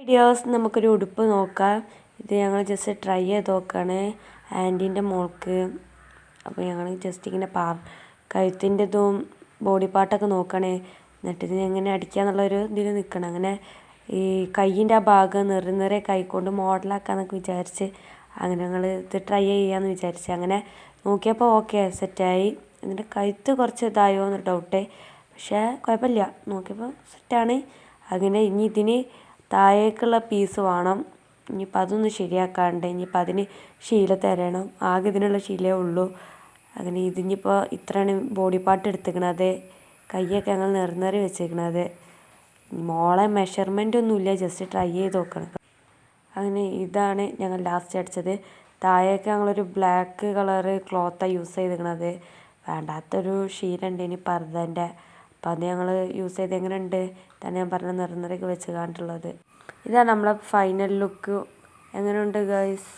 Dears നമുക്കൊരു ഉടുപ്പ് നോക്കാം. ഇത് ഞങ്ങൾ ജസ്റ്റ് ട്രൈ ചെയ്ത് നോക്കുകയാണ് ആൻറ്റീൻ്റെ മോൾക്ക്. അപ്പോൾ ഞങ്ങൾ ജസ്റ്റ് ഇങ്ങനെ കഴുത്തിൻ്റെ ഇതും ബോഡി പാർട്ടൊക്കെ നോക്കുകയാണ്. എന്നിട്ട് ഇതിന് എങ്ങനെ അടിക്കാന്നുള്ളൊരു ഇതിൽ നിൽക്കണം. അങ്ങനെ ഈ കയ്യിൻ്റെ ആ ഭാഗം നിറയെ കൈക്കൊണ്ട് മോഡലാക്കാമെന്നൊക്കെ വിചാരിച്ച് അങ്ങനെ ഞങ്ങൾ ഇത് ട്രൈ ചെയ്യാമെന്ന് വിചാരിച്ച് അങ്ങനെ നോക്കിയപ്പോൾ ഓക്കെ സെറ്റായി. എന്നിട്ട് കഴുത്ത് കുറച്ച് ഇതായോ എന്നൊരു ഡൗട്ട്, പക്ഷേ കുഴപ്പമില്ല, നോക്കിയപ്പോൾ സെറ്റാണ്. അങ്ങനെ ഇനി ഇതിന് താഴേക്കുള്ള പീസ് വേണം. ഇനിയിപ്പോൾ അതൊന്ന് ശരിയാക്കാണ്ട് ഇനിയിപ്പോൾ അതിന് ശീല തരണം. ആകെ ഇതിനുള്ള ശീലയേ ഉള്ളൂ. അങ്ങനെ ഇതിനിപ്പോൾ ഇത്രയാണ് ബോഡി പാർട്ട് എടുത്തിരിക്കണത്. കൈയൊക്കെ ഞങ്ങൾ നിറനിറി വെച്ചിരിക്കണത്. മോളെ മെഷർമെൻ്റ് ഒന്നുമില്ല, ജസ്റ്റ് ട്രൈ ചെയ്ത് നോക്കണം. അങ്ങനെ ഇതാണ് ഞങ്ങൾ ലാസ്റ്റ് അടിച്ചത്. താഴേക്ക് ഞങ്ങളൊരു ബ്ലാക്ക് കളറ് ക്ലോത്താണ് യൂസ് ചെയ്തിരിക്കണത്. വേണ്ടാത്തൊരു ശീലമുണ്ട് ഇനി പർദ്ദൻ്റെ, അപ്പോൾ അത് ഞങ്ങൾ യൂസ് ചെയ്ത് എങ്ങനെ ഉണ്ട് തന്നെ ഞാൻ പറഞ്ഞ നിറനിറയൊക്കെ വെച്ച് കണ്ടിട്ടുള്ളത്. ഇതാണ് നമ്മളെ ഫൈനൽ ലുക്ക്. എങ്ങനെയുണ്ട് ഗൈസ്?